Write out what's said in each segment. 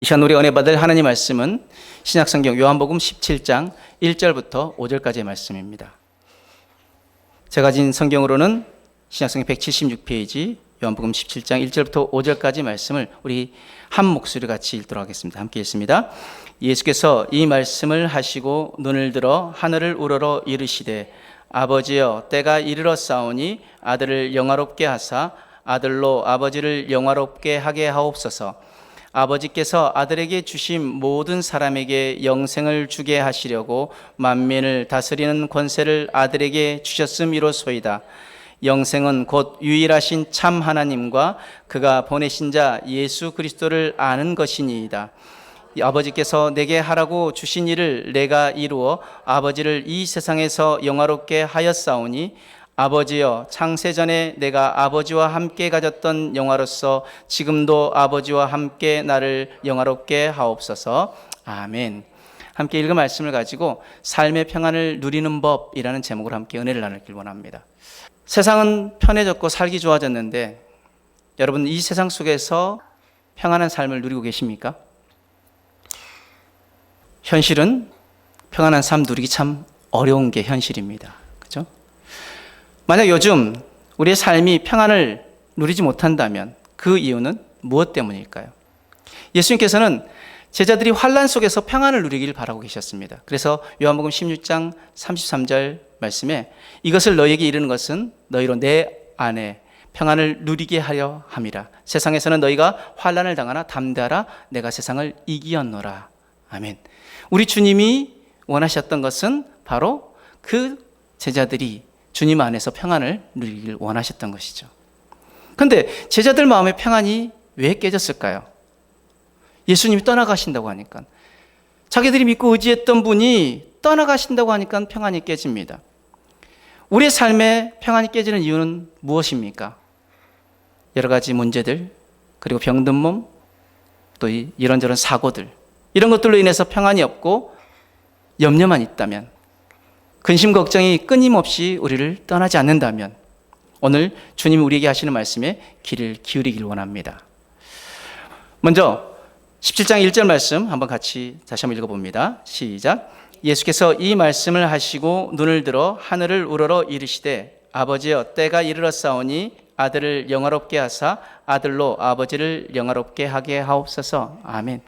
이 시간 우리 은혜 받을 하나님 말씀은 신약성경 요한복음 17장 1절부터 5절까지의 말씀입니다. 제가 가진 성경으로는 신약성경 176페이지 요한복음 17장 1절부터 5절까지 말씀을 우리 한 목소리 같이 읽도록 하겠습니다. 함께 읽습니다. 예수께서 이 말씀을 하시고 눈을 들어 하늘을 우러러 이르시되 아버지여 때가 이르렀사오니 아들을 영화롭게 하사 아들로 아버지를 영화롭게 하게 하옵소서. 아버지께서 아들에게 주신 모든 사람에게 영생을 주게 하시려고 만민을 다스리는 권세를 아들에게 주셨음이로소이다. 영생은 곧 유일하신 참 하나님과 그가 보내신 자 예수 그리스도를 아는 것이니이다. 아버지께서 내게 하라고 주신 일을 내가 이루어 아버지를 이 세상에서 영화롭게 하였사오니 아버지여 창세전에 내가 아버지와 함께 가졌던 영화로서 지금도 아버지와 함께 나를 영화롭게 하옵소서. 아멘. 함께 읽은 말씀을 가지고 삶의 평안을 누리는 법이라는 제목으로 함께 은혜를 나누길 원합니다. 세상은 편해졌고 살기 좋아졌는데 여러분 이 세상 속에서 평안한 삶을 누리고 계십니까? 현실은 평안한 삶 누리기 참 어려운 게 현실입니다. 그렇죠? 만약 요즘 우리의 삶이 평안을 누리지 못한다면 그 이유는 무엇 때문일까요? 예수님께서는 제자들이 환난 속에서 평안을 누리기를 바라고 계셨습니다. 그래서 요한복음 16장 33절 말씀에 이것을 너희에게 이르는 것은 너희로 내 안에 평안을 누리게 하려 함이라. 세상에서는 너희가 환난을 당하나 담대하라. 내가 세상을 이기었노라. 아멘. 우리 주님이 원하셨던 것은 바로 그 제자들이 주님 안에서 평안을 누리길 원하셨던 것이죠. 그런데 제자들 마음의 평안이 왜 깨졌을까요? 예수님이 떠나가신다고 하니까, 자기들이 믿고 의지했던 분이 떠나가신다고 하니까 평안이 깨집니다. 우리의 삶에 평안이 깨지는 이유는 무엇입니까? 여러 가지 문제들, 그리고 병든 몸, 또 이런저런 사고들, 이런 것들로 인해서 평안이 없고 염려만 있다면, 근심 걱정이 끊임없이 우리를 떠나지 않는다면 오늘 주님이 우리에게 하시는 말씀에 귀를 기울이길 원합니다. 먼저 17장 1절 말씀 한번 같이 다시 한번 읽어봅니다. 시작. 예수께서 이 말씀을 하시고 눈을 들어 하늘을 우러러 이르시되 아버지여 때가 이르렀사오니 아들을 영화롭게 하사 아들로 아버지를 영화롭게 하게 하옵소서. 아멘.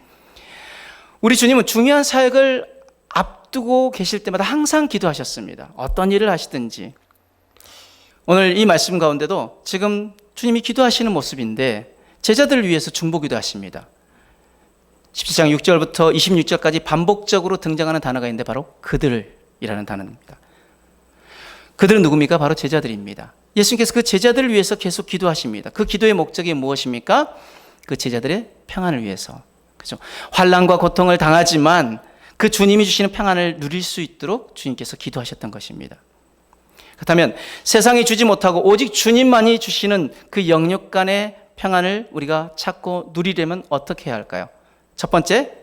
우리 주님은 중요한 사역을 앞두고 계실 때마다 항상 기도하셨습니다. 어떤 일을 하시든지. 오늘 이 말씀 가운데도 지금 주님이 기도하시는 모습인데 제자들을 위해서 중보기도 하십니다. 17장 6절부터 26절까지 반복적으로 등장하는 단어가 있는데 바로 그들이라는 단어입니다. 그들은 누굽니까? 바로 제자들입니다. 예수님께서 그 제자들을 위해서 계속 기도하십니다. 그 기도의 목적이 무엇입니까? 그 제자들의 평안을 위해서. 그죠? 환난과 고통을 당하지만 그 주님이 주시는 평안을 누릴 수 있도록 주님께서 기도하셨던 것입니다. 그렇다면 세상이 주지 못하고 오직 주님만이 주시는 그 영역 간의 평안을 우리가 찾고 누리려면 어떻게 해야 할까요? 첫 번째,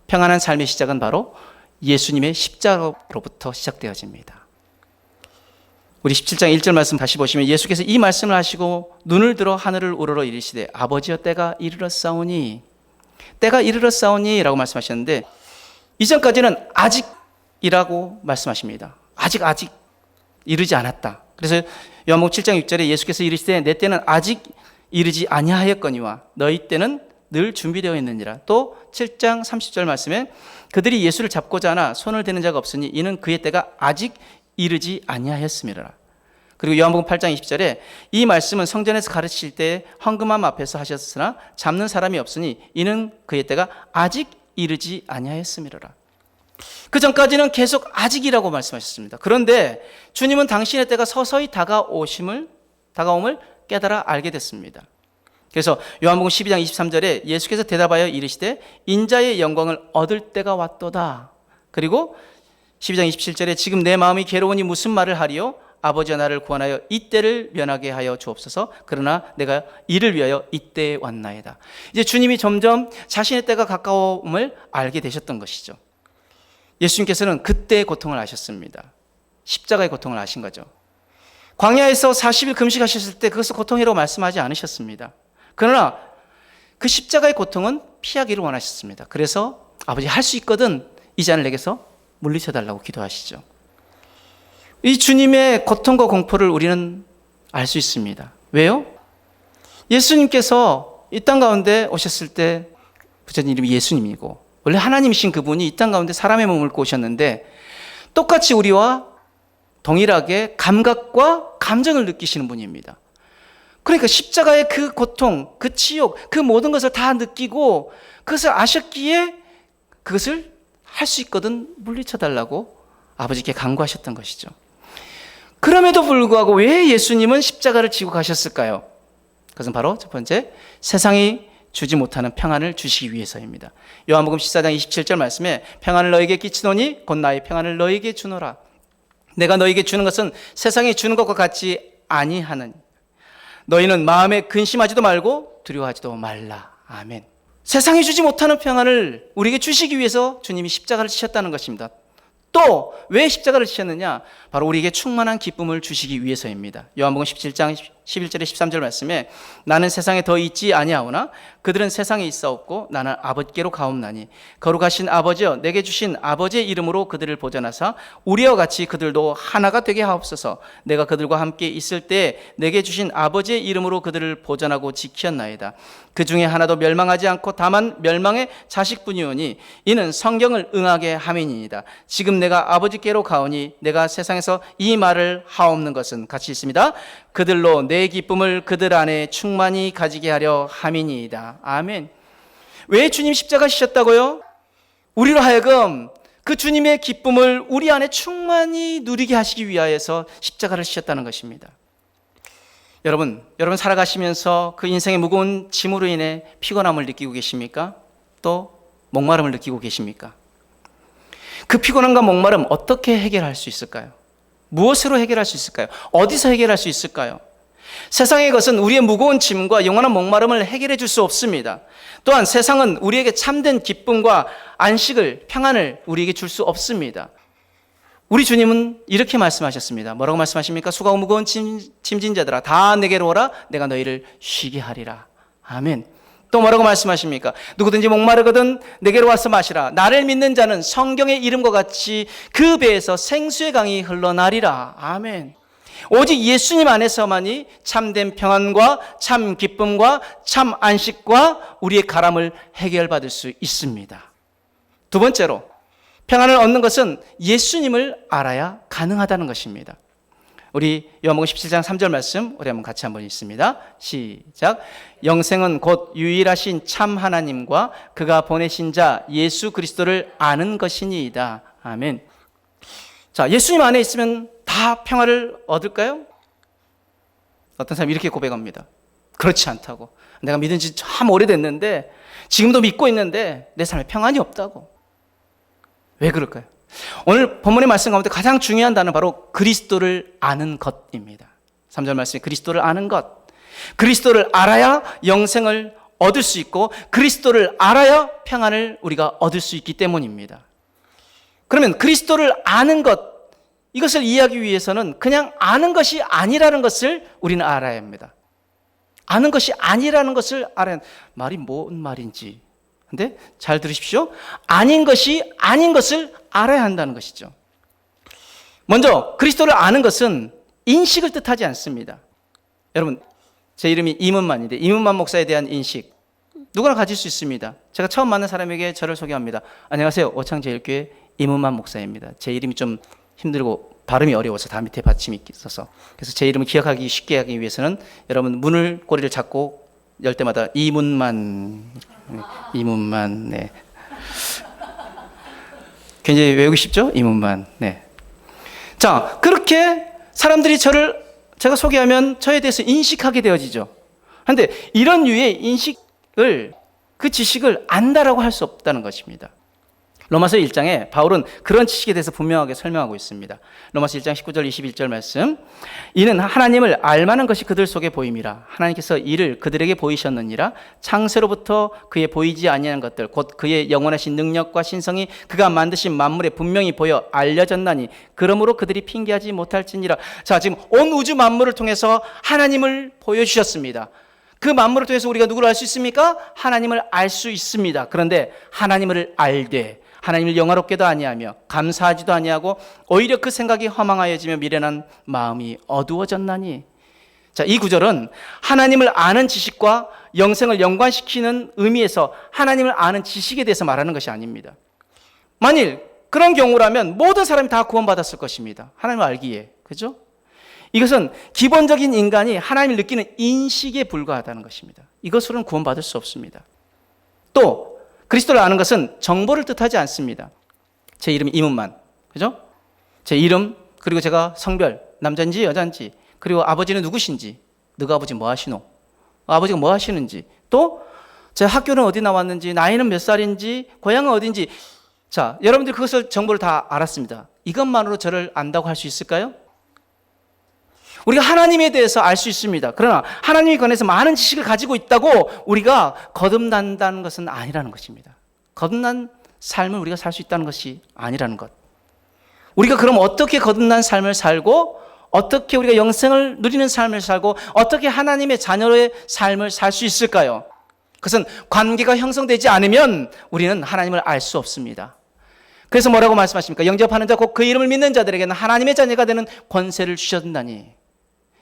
평안한 삶의 시작은 바로 예수님의 십자가로부터 시작되어집니다. 우리 17장 1절 말씀 다시 보시면 예수께서 이 말씀을 하시고 눈을 들어 하늘을 우러러 이르시되 아버지여 때가 이르렀사오니, 때가 이르렀사오니 라고 말씀하셨는데 이전까지는 아직이라고 말씀하십니다. 아직 이르지 않았다. 그래서 요한복음 7장 6절에 예수께서 이르시되 내 때는 아직 이르지 아니하였거니와 너희 때는 늘 준비되어 있느니라. 또 7장 30절 말씀에 그들이 예수를 잡고자 하나 손을 대는 자가 없으니 이는 그의 때가 아직 이르지 아니하였음이라. 그리고 요한복음 8장 20절에 이 말씀은 성전에서 가르치실 때 헌금함 앞에서 하셨으나 잡는 사람이 없으니 이는 그의 때가 아직 이르지 아니하였음이라. 그 전까지는 계속 아직이라고 말씀하셨습니다. 그런데 주님은 당신의 때가 서서히 다가옴을 깨달아 알게 됐습니다. 그래서 요한복음 12장 23절에 예수께서 대답하여 이르시되 인자의 영광을 얻을 때가 왔도다. 그리고 12장 27절에 지금 내 마음이 괴로우니 무슨 말을 하리요? 아버지와 나를 구원하여 이때를 면하게 하여 주옵소서. 그러나 내가 이를 위하여 이때에 왔나이다. 이제 주님이 점점 자신의 때가 가까움을 알게 되셨던 것이죠. 예수님께서는 그때의 고통을 아셨습니다. 십자가의 고통을 아신 거죠. 광야에서 40일 금식하셨을 때 그것을 고통이라고 말씀하지 않으셨습니다. 그러나 그 십자가의 고통은 피하기를 원하셨습니다. 그래서 아버지 할 수 있거든 이 잔을 내게서 물리쳐달라고 기도하시죠. 이 주님의 고통과 공포를 우리는 알 수 있습니다. 왜요? 예수님께서 이 땅 가운데 오셨을 때 부처님 이름이 예수님이고 원래 하나님이신 그분이 이 땅 가운데 사람의 몸을 입고 오셨는데 똑같이 우리와 동일하게 감각과 감정을 느끼시는 분입니다. 그러니까 십자가의 그 고통, 그 치욕, 그 모든 것을 다 느끼고 그것을 아셨기에 그것을 할 수 있거든 물리쳐달라고 아버지께 간구하셨던 것이죠. 그럼에도 불구하고 왜 예수님은 십자가를 지고 가셨을까요? 그것은 바로 첫 번째, 세상이 주지 못하는 평안을 주시기 위해서입니다. 요한복음 14장 27절 말씀에 평안을 너에게 끼치노니 곧 나의 평안을 너에게 주노라. 내가 너에게 주는 것은 세상이 주는 것과 같지 아니하느니 너희는 마음에 근심하지도 말고 두려워하지도 말라. 아멘. 세상이 주지 못하는 평안을 우리에게 주시기 위해서 주님이 십자가를 지셨다는 것입니다. 또 왜 십자가를 지셨느냐? 바로 우리에게 충만한 기쁨을 주시기 위해서입니다. 요한복음 17장 11절에 13절 말씀에 나는 세상에 더 있지 아니하오나 그들은 세상에 있사옵고 나는 아버지께로 가옵나니 거룩하신 아버지여 내게 주신 아버지의 이름으로 그들을 보전하사 우리와 같이 그들도 하나가 되게 하옵소서. 내가 그들과 함께 있을 때 내게 주신 아버지의 이름으로 그들을 보전하고 지켰나이다. 그 중에 하나도 멸망하지 않고 다만 멸망의 자식뿐이오니 이는 성경을 응하게 함이니이다. 지금 내가 아버지께로 가오니 내가 세상에서 이 말을 하옵는 것은 같이 있습니다. 그들로 내 기쁨을 그들 안에 충만히 가지게 하려 함이니이다. 아멘. 왜 주님 십자가 지셨다고요? 우리로 하여금 그 주님의 기쁨을 우리 안에 충만히 누리게 하시기 위하여서 십자가를 지셨다는 것입니다. 여러분 살아가시면서 그 인생의 무거운 짐으로 인해 피곤함을 느끼고 계십니까? 또 목마름을 느끼고 계십니까? 그 피곤함과 목마름 어떻게 해결할 수 있을까요? 무엇으로 해결할 수 있을까요? 어디서 해결할 수 있을까요? 세상의 것은 우리의 무거운 짐과 영원한 목마름을 해결해 줄 수 없습니다. 또한 세상은 우리에게 참된 기쁨과 안식을, 평안을 우리에게 줄 수 없습니다. 우리 주님은 이렇게 말씀하셨습니다. 뭐라고 말씀하십니까? 수고하고 무거운 짐진 자들아 다 내게로 오라 내가 너희를 쉬게 하리라. 아멘. 또 뭐라고 말씀하십니까? 누구든지 목마르거든 내게로 와서 마시라. 나를 믿는 자는 성경의 이름과 같이 그 배에서 생수의 강이 흘러나리라. 아멘. 오직 예수님 안에서만이 참된 평안과 참 기쁨과 참 안식과 우리의 가람을 해결받을 수 있습니다. 두 번째로 평안을 얻는 것은 예수님을 알아야 가능하다는 것입니다. 우리 요한복음 17장 3절 말씀 우리 한번 같이 한번 읽습니다. 시작. 영생은 곧 유일하신 참 하나님과 그가 보내신 자 예수 그리스도를 아는 것이니이다. 아멘. 자, 예수님 안에 있으면 다 평화를 얻을까요? 어떤 사람이 이렇게 고백합니다. 그렇지 않다고. 내가 믿은 지 참 오래됐는데 지금도 믿고 있는데 내 삶에 평안이 없다고. 왜 그럴까요? 오늘 본문의 말씀 가운데 가장 중요한 단어는 바로 그리스도를 아는 것입니다. 3절 말씀에 그리스도를 아는 것. 그리스도를 알아야 영생을 얻을 수 있고 그리스도를 알아야 평안을 우리가 얻을 수 있기 때문입니다. 그러면 그리스도를 아는 것, 이것을 이해하기 위해서는 그냥 아는 것이 아니라는 것을 우리는 알아야 합니다. 아는 것이 아니라는 것을 알아야, 말이 뭔 말인지. 근데 잘 들으십시오. 아닌 것이 아닌 것을 알아야 한다는 것이죠. 먼저 그리스도를 아는 것은 인식을 뜻하지 않습니다. 여러분, 제 이름이 이문만인데 이문만 목사에 대한 인식 누구나 가질 수 있습니다. 제가 처음 만난 사람에게 저를 소개합니다. 안녕하세요. 오창제일교회 이문만 목사입니다. 제 이름이 좀 힘들고 발음이 어려워서 다 밑에 받침이 있어서, 그래서 제 이름을 기억하기 쉽게 하기 위해서는 여러분 문을 꼬리를 잡고 열 때마다 이문만, 네. 굉장히 외우기 쉽죠? 이문만. 네. 자, 그렇게 사람들이 제가 소개하면 저에 대해서 인식하게 되어지죠. 그런데 이런 유의 인식을, 그 지식을 안다라고 할 수 없다는 것입니다. 로마서 1장에 바울은 그런 지식에 대해서 분명하게 설명하고 있습니다. 로마서 1장 19절 21절 말씀. 이는 하나님을 알만한 것이 그들 속에 보임이라. 하나님께서 이를 그들에게 보이셨느니라. 창세로부터 그의 보이지 아니하는 것들 곧 그의 영원하신 능력과 신성이 그가 만드신 만물에 분명히 보여 알려졌나니 그러므로 그들이 핑계하지 못할지니라. 자, 지금 온 우주 만물을 통해서 하나님을 보여주셨습니다. 그 만물을 통해서 우리가 누구를 알 수 있습니까? 하나님을 알 수 있습니다. 그런데 하나님을 알되 하나님을 영화롭게도 아니하며 감사하지도 아니하고 오히려 그 생각이 허망하여지며 미련한 마음이 어두워졌나니. 자, 이 구절은 하나님을 아는 지식과 영생을 연관시키는 의미에서 하나님을 아는 지식에 대해서 말하는 것이 아닙니다. 만일 그런 경우라면 모든 사람이 다 구원받았을 것입니다. 하나님을 알기에. 그죠? 이것은 기본적인 인간이 하나님을 느끼는 인식에 불과하다는 것입니다. 이것으로는 구원받을 수 없습니다. 또 그리스도를 아는 것은 정보를 뜻하지 않습니다. 제 이름이 이문만, 그죠? 제 이름, 그리고 제가 성별, 남자인지 여자인지, 그리고 아버지는 누구신지, 너가 아버지 뭐 하시노? 아버지가 뭐 하시는지, 또 제 학교는 어디 나왔는지, 나이는 몇 살인지, 고향은 어딘지. 자, 여러분들 그것을 정보를 다 알았습니다. 이것만으로 저를 안다고 할 수 있을까요? 우리가 하나님에 대해서 알 수 있습니다. 그러나 하나님에 관해서 많은 지식을 가지고 있다고 우리가 거듭난다는 것은 아니라는 것입니다. 거듭난 삶을 우리가 살 수 있다는 것이 아니라는 것. 우리가 그럼 어떻게 거듭난 삶을 살고, 어떻게 우리가 영생을 누리는 삶을 살고, 어떻게 하나님의 자녀의 삶을 살 수 있을까요? 그것은 관계가 형성되지 않으면 우리는 하나님을 알 수 없습니다. 그래서 뭐라고 말씀하십니까? 영접하는 자 곧 그 이름을 믿는 자들에게는 하나님의 자녀가 되는 권세를 주셨나니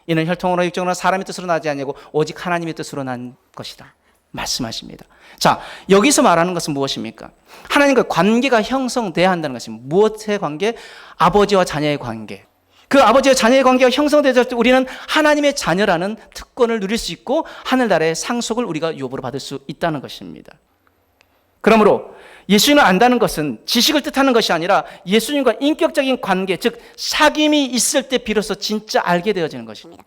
이는 혈통으로 육정으로 사람의 뜻으로 나지 아니하고 오직 하나님의 뜻으로 난 것이다 말씀하십니다. 자, 여기서 말하는 것은 무엇입니까? 하나님과 관계가 형성돼야 한다는 것입니다. 무엇의 관계? 아버지와 자녀의 관계. 그 아버지와 자녀의 관계가 형성되었을 때 우리는 하나님의 자녀라는 특권을 누릴 수 있고 하늘나라의 상속을 우리가 유업으로 받을 수 있다는 것입니다. 그러므로 예수님을 안다는 것은 지식을 뜻하는 것이 아니라 예수님과 인격적인 관계, 즉 사귐이 있을 때 비로소 진짜 알게 되어지는 것입니다.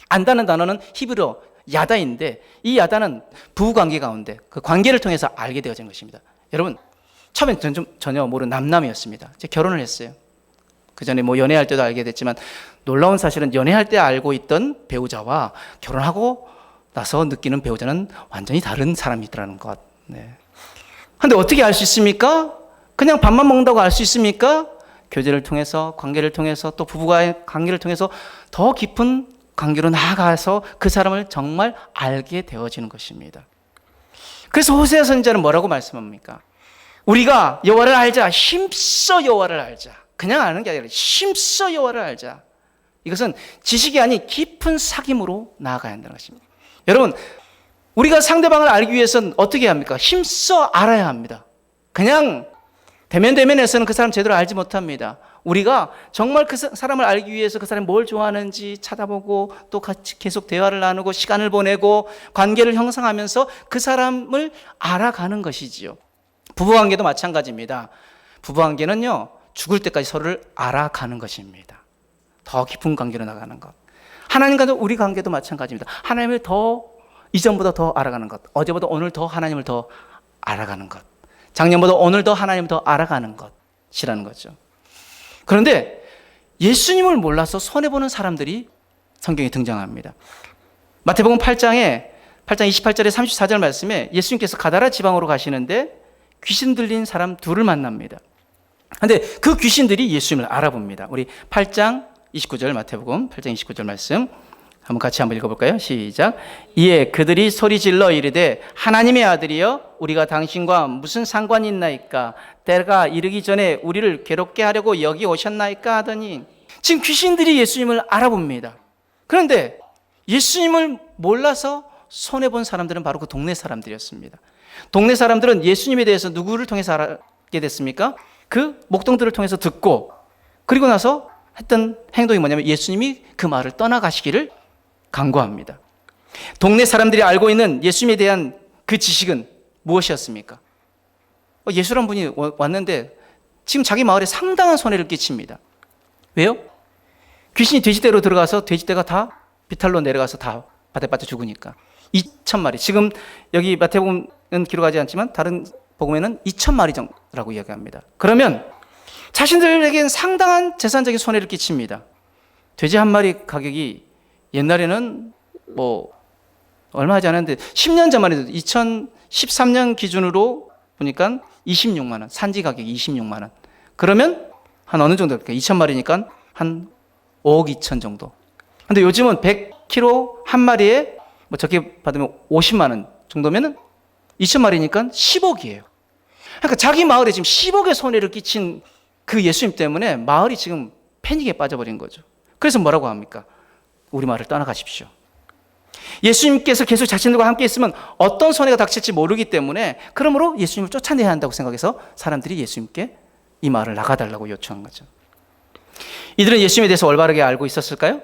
안다는 단어는 히브리어 야다인데 이 야다는 부부관계 가운데 그 관계를 통해서 알게 되어지는 것입니다. 여러분, 처음엔 전혀 모르는 남남이었습니다. 제가 결혼을 했어요. 그 전에 뭐 연애할 때도 알게 됐지만 놀라운 사실은 연애할 때 알고 있던 배우자와 결혼하고 나서 느끼는 배우자는 완전히 다른 사람이더라는 것. 네. 근데 어떻게 알 수 있습니까? 그냥 밥만 먹는다고 알 수 있습니까? 교제를 통해서, 관계를 통해서, 또 부부와의 관계를 통해서 더 깊은 관계로 나아가서 그 사람을 정말 알게 되어지는 것입니다. 그래서 호세아 선지자는 뭐라고 말씀합니까? 우리가 여호와를 알자, 힘써 여호와를 알자. 그냥 아는 게 아니라 힘써 여호와를 알자. 이것은 지식이 아닌 깊은 사귐으로 나아가야 한다는 것입니다. 여러분, 우리가 상대방을 알기 위해서는 어떻게 해야 합니까? 힘써 알아야 합니다. 그냥 대면대면에서는 그 사람 제대로 알지 못합니다. 우리가 정말 그 사람을 알기 위해서 그 사람이 뭘 좋아하는지 찾아보고 또 같이 계속 대화를 나누고 시간을 보내고 관계를 형성하면서 그 사람을 알아가는 것이지요. 부부관계도 마찬가지입니다. 부부관계는요, 죽을 때까지 서로를 알아가는 것입니다. 더 깊은 관계로 나가는 것. 하나님과도 우리 관계도 마찬가지입니다. 하나님을 더 이전보다 더 알아가는 것. 어제보다 오늘 더 하나님을 더 알아가는 것. 작년보다 오늘 더 하나님을 더 알아가는 것이라는 거죠. 그런데 예수님을 몰라서 손해보는 사람들이 성경에 등장합니다. 마태복음 8장 28절에 34절 말씀에 예수님께서 가다라 지방으로 가시는데 귀신 들린 사람 둘을 만납니다. 그런데 그 귀신들이 예수님을 알아봅니다. 우리 8장 29절 마태복음 8장 29절 말씀 한번 읽어볼까요? 시작. 이에 그들이 소리질러 이르되 하나님의 아들이여 우리가 당신과 무슨 상관이 있나이까? 때가 이르기 전에 우리를 괴롭게 하려고 여기 오셨나이까 하더니 지금 귀신들이 예수님을 알아봅니다. 그런데 예수님을 몰라서 손해본 사람들은 바로 그 동네 사람들이었습니다. 동네 사람들은 예수님에 대해서 누구를 통해서 알게 됐습니까? 그 목동들을 통해서 듣고 그리고 나서 했던 행동이 뭐냐면 예수님이 그 마을을 떠나가시기를 간구합니다. 동네 사람들이 알고 있는 예수님에 대한 그 지식은 무엇이었습니까? 예수란 분이 왔는데 지금 자기 마을에 상당한 손해를 끼칩니다. 왜요? 귀신이 돼지떼로 들어가서 돼지떼가 다 비탈로 내려가서 다 바다에 빠져 죽으니까 2,000마리. 지금 여기 마태복음은 기록하지 않지만 다른 복음에는 2,000마리라고 이야기합니다. 그러면 자신들에게는 상당한 재산적인 손해를 끼칩니다. 돼지 한 마리 가격이 옛날에는 뭐 얼마 하지 않았는데 10년 전만 해도 2013년 기준으로 보니까 26만 원, 산지 가격이 26만 원. 그러면 한 어느 정도 될까요? 2,000마리니까 한 5억 2천 정도. 근데 요즘은 100kg 한 마리에 뭐 적게 받으면 50만 원 정도면은 2,000마리니까 10억이에요. 그러니까 자기 마을에 지금 10억의 손해를 끼친 그 예수님 때문에 마을이 지금 패닉에 빠져버린 거죠. 그래서 뭐라고 합니까? 우리 마을을 떠나가십시오. 예수님께서 계속 자신들과 함께 있으면 어떤 손해가 닥칠지 모르기 때문에 그러므로 예수님을 쫓아내야 한다고 생각해서 사람들이 예수님께 이 마을을 나가달라고 요청한 거죠. 이들은 예수님에 대해서 올바르게 알고 있었을까요?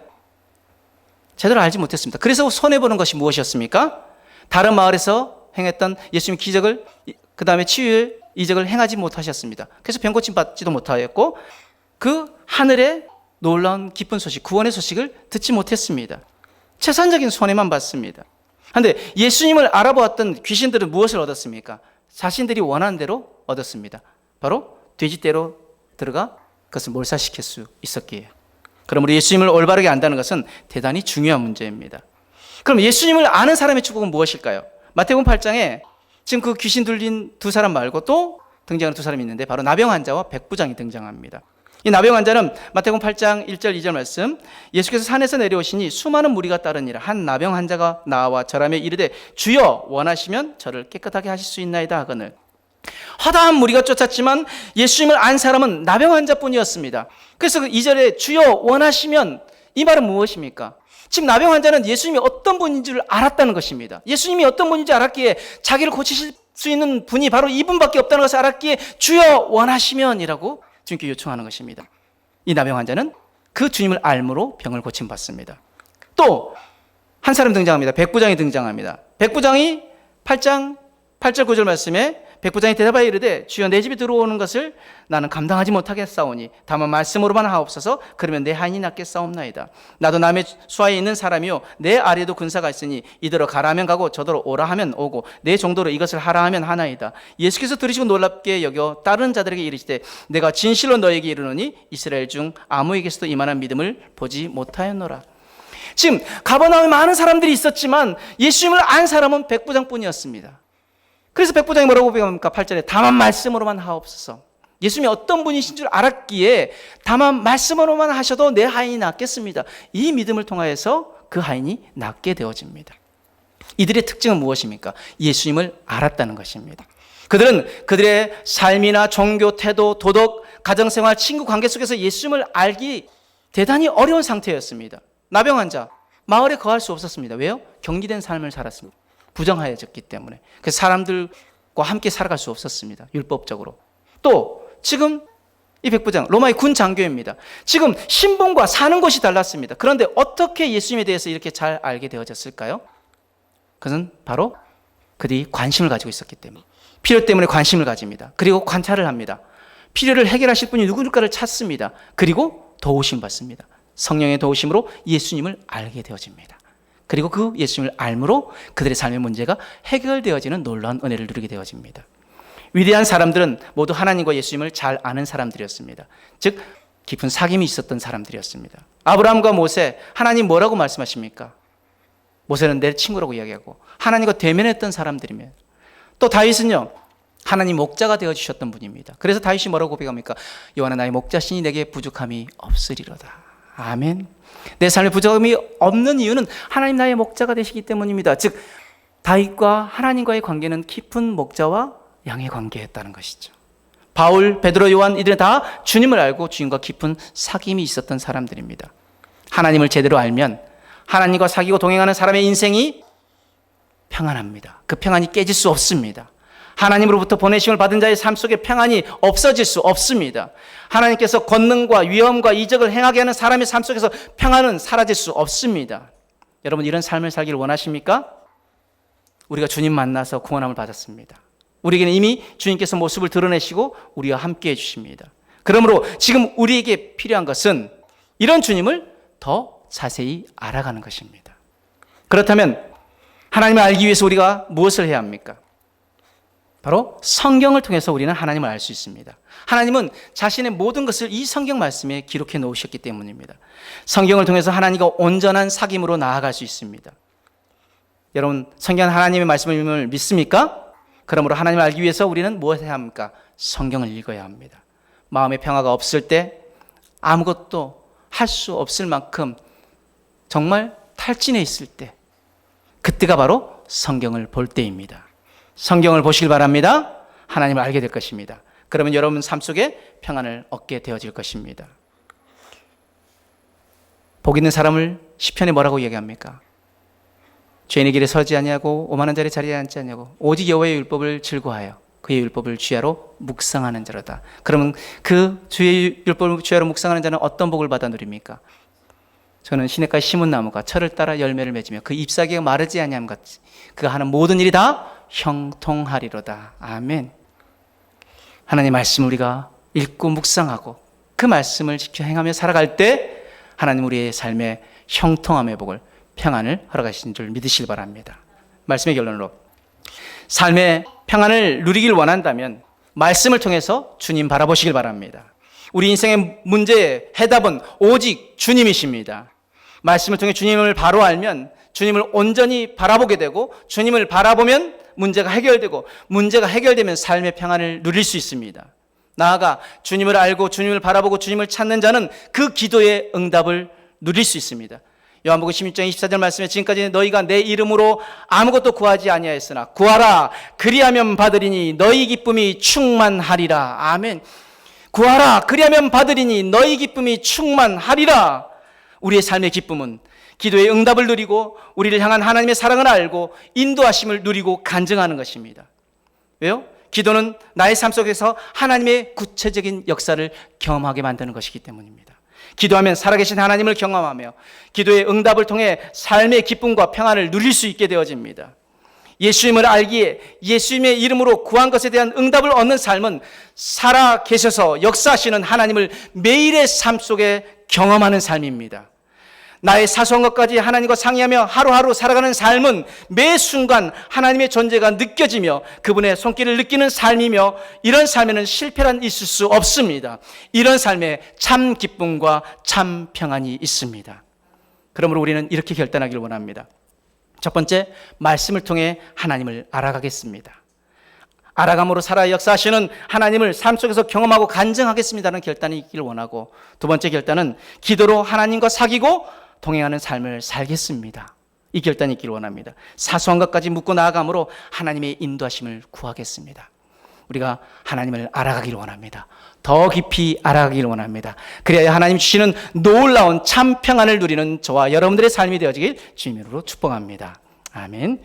제대로 알지 못했습니다. 그래서 손해보는 것이 무엇이었습니까? 다른 마을에서 행했던 예수님 기적을, 그 다음에 치유의 이적을 행하지 못하셨습니다. 그래서 병 고침 받지도 못하였고 그 하늘의 놀라운 기쁜 소식, 구원의 소식을 듣지 못했습니다. 최선적인 손해만 봤습니다. 그런데 예수님을 알아보았던 귀신들은 무엇을 얻었습니까? 자신들이 원하는 대로 얻었습니다. 바로 돼지떼로 들어가 그것을 몰살시킬 수 있었기에. 그러므로 예수님을 올바르게 안다는 것은 대단히 중요한 문제입니다. 그럼 예수님을 아는 사람의 축복은 무엇일까요? 마태복음 8장에 지금 그 귀신 들린 두 사람 말고 또 등장하는 두 사람이 있는데 바로 나병 환자와 백부장이 등장합니다. 이 나병 환자는 마태복음 8장 1절 2절 말씀, 예수께서 산에서 내려오시니 수많은 무리가 따르니라. 한 나병 환자가 나와 절하며 이르되 주여 원하시면 저를 깨끗하게 하실 수 있나이다 하거늘. 허다한 무리가 쫓았지만 예수님을 안 사람은 나병 환자뿐이었습니다. 그래서 그 2절에 주여 원하시면, 이 말은 무엇입니까? 지금 나병 환자는 예수님이 어떤 분인 줄 알았다는 것입니다. 예수님이 어떤 분인지 알았기에 자기를 고치실 수 있는 분이 바로 이분밖에 없다는 것을 알았기에 주여 원하시면이라고 주님께 요청하는 것입니다. 이 나병 환자는 그 주님을 알므로 병을 고침받습니다. 또 한 사람 등장합니다. 백부장이 등장합니다. 백부장이 8장 8절 9절 말씀에 백부장이 대답하여 이르되 주여 내 집에 들어오는 것을 나는 감당하지 못하겠사오니 다만 말씀으로만 하옵소서. 그러면 내 하인이 낫겠사옵나이다. 나도 남의 수하에 있는 사람이요 내 아래에도 군사가 있으니 이더러 가라 하면 가고 저더러 오라 하면 오고 내 정도로 이것을 하라 하면 하나이다. 예수께서 들으시고 놀랍게 여겨 다른 자들에게 이르시되 내가 진실로 너에게 이르노니 이스라엘 중 아무에게서도 이만한 믿음을 보지 못하였노라. 지금 가버나움에 많은 사람들이 있었지만 예수님을 안 사람은 백부장뿐이었습니다. 그래서 백부장이 뭐라고 고백합니까? 8절에 다만 말씀으로만 하옵소서. 예수님이 어떤 분이신 줄 알았기에 다만 말씀으로만 하셔도 내 하인이 낫겠습니다. 이 믿음을 통하여서 그 하인이 낫게 되어집니다. 이들의 특징은 무엇입니까? 예수님을 알았다는 것입니다. 그들은 그들의 삶이나 종교, 태도, 도덕, 가정생활, 친구 관계 속에서 예수님을 알기 대단히 어려운 상태였습니다. 나병 환자, 마을에 거할 수 없었습니다. 왜요? 경기된 삶을 살았습니다. 부정하여졌기 때문에. 그래서 사람들과 함께 살아갈 수 없었습니다. 율법적으로. 또 지금 이 백부장, 로마의 군 장교입니다. 지금 신분과 사는 곳이 달랐습니다. 그런데 어떻게 예수님에 대해서 이렇게 잘 알게 되어졌을까요? 그것은 바로 그들이 관심을 가지고 있었기 때문에. 필요 때문에 관심을 가집니다. 그리고 관찰을 합니다. 필요를 해결하실 분이 누구일까를 찾습니다. 그리고 도우심 받습니다. 성령의 도우심으로 예수님을 알게 되어집니다. 그리고 그 예수님을 알므로 그들의 삶의 문제가 해결되어지는 놀라운 은혜를 누리게 되어집니다. 위대한 사람들은 모두 하나님과 예수님을 잘 아는 사람들이었습니다. 즉 깊은 사귐이 있었던 사람들이었습니다. 아브라함과 모세, 하나님 뭐라고 말씀하십니까? 모세는 내 친구라고 이야기하고 하나님과 대면했던 사람들이며, 또 다윗은요 하나님 목자가 되어주셨던 분입니다. 그래서 다윗이 뭐라고 고백합니까? 여호와는 나의 목자시니 내게 부족함이 없으리로다. 아멘. 내 삶에 부족함이 없는 이유는 하나님 나의 목자가 되시기 때문입니다. 즉 다윗과 하나님과의 관계는 깊은 목자와 양의 관계였다는 것이죠. 바울, 베드로, 요한 이들은 다 주님을 알고 주님과 깊은 사귐이 있었던 사람들입니다. 하나님을 제대로 알면 하나님과 사귀고 동행하는 사람의 인생이 평안합니다. 그 평안이 깨질 수 없습니다. 하나님으로부터 보내심을 받은 자의 삶 속에 평안이 없어질 수 없습니다. 하나님께서 권능과 위엄과 이적을 행하게 하는 사람의 삶 속에서 평안은 사라질 수 없습니다. 여러분 이런 삶을 살기를 원하십니까? 우리가 주님 만나서 구원함을 받았습니다. 우리에게는 이미 주님께서 모습을 드러내시고 우리와 함께 해주십니다. 그러므로 지금 우리에게 필요한 것은 이런 주님을 더 자세히 알아가는 것입니다. 그렇다면 하나님을 알기 위해서 우리가 무엇을 해야 합니까? 바로 성경을 통해서 우리는 하나님을 알 수 있습니다. 하나님은 자신의 모든 것을 이 성경 말씀에 기록해 놓으셨기 때문입니다. 성경을 통해서 하나님과 온전한 사귐으로 나아갈 수 있습니다. 여러분 성경 하나님의 말씀을 믿습니까? 그러므로 하나님을 알기 위해서 우리는 무엇을 해야 합니까? 성경을 읽어야 합니다. 마음의 평화가 없을 때 아무것도 할 수 없을 만큼 정말 탈진해 있을 때 그때가 바로 성경을 볼 때입니다. 성경을 보시길 바랍니다. 하나님을 알게 될 것입니다. 그러면 여러분 삶 속에 평안을 얻게 되어질 것입니다. 복 있는 사람을 시편에 뭐라고 얘기합니까? 죄인의 길에 서지 아니하고 오만한 자리에 자리에 앉지 아니하고 오직 여호와의 율법을 즐거워하여 그의 율법을 주야로 묵상하는 자로다. 그러면 그 주의 율법을 주야로 묵상하는 자는 어떤 복을 받아 누립니까? 저는 시냇가에 심은 나무가 철을 따라 열매를 맺으며 그 잎사귀가 마르지 아니함 같이 그가 하는 모든 일이 다 형통하리로다. 아멘. 하나님의 말씀을 우리가 읽고 묵상하고 그 말씀을 지켜 행하며 살아갈 때 하나님 우리의 삶에 형통함의 복을, 평안을 허락하신 줄 믿으시기 바랍니다. 말씀의 결론으로 삶의 평안을 누리길 원한다면 말씀을 통해서 주님 바라보시길 바랍니다. 우리 인생의 문제의 해답은 오직 주님이십니다. 말씀을 통해 주님을 바로 알면 주님을 온전히 바라보게 되고 주님을 바라보면 문제가 해결되고 문제가 해결되면 삶의 평안을 누릴 수 있습니다. 나아가 주님을 알고 주님을 바라보고 주님을 찾는 자는 그 기도의 응답을 누릴 수 있습니다. 요한복음 16장 24절 말씀에 지금까지 너희가 내 이름으로 아무것도 구하지 아니하였으나 구하라 그리하면 받으리니 너희 기쁨이 충만하리라. 아멘. 구하라 그리하면 받으리니 너희 기쁨이 충만하리라. 우리의 삶의 기쁨은 기도의 응답을 누리고 우리를 향한 하나님의 사랑을 알고 인도하심을 누리고 간증하는 것입니다. 왜요? 기도는 나의 삶 속에서 하나님의 구체적인 역사를 경험하게 만드는 것이기 때문입니다. 기도하면 살아계신 하나님을 경험하며 기도의 응답을 통해 삶의 기쁨과 평안을 누릴 수 있게 되어집니다. 예수님을 알기에 예수님의 이름으로 구한 것에 대한 응답을 얻는 삶은 살아계셔서 역사하시는 하나님을 매일의 삶 속에 경험하는 삶입니다. 나의 사소한 것까지 하나님과 상의하며 하루하루 살아가는 삶은 매 순간 하나님의 존재가 느껴지며 그분의 손길을 느끼는 삶이며 이런 삶에는 실패란 있을 수 없습니다. 이런 삶에 참 기쁨과 참 평안이 있습니다. 그러므로 우리는 이렇게 결단하기를 원합니다. 첫 번째, 말씀을 통해 하나님을 알아가겠습니다. 알아감으로 살아 역사하시는 하나님을 삶 속에서 경험하고 간증하겠습니다는 결단이 있기를 원하고, 두 번째 결단은 기도로 하나님과 사귀고 동행하는 삶을 살겠습니다. 이 결단이 있기를 원합니다. 사소한 것까지 묻고 나아감으로 하나님의 인도하심을 구하겠습니다. 우리가 하나님을 알아가기를 원합니다. 더 깊이 알아가기를 원합니다. 그래야 하나님 주시는 놀라운 참 평안을 누리는 저와 여러분들의 삶이 되어지길 주님으로 축복합니다. 아멘.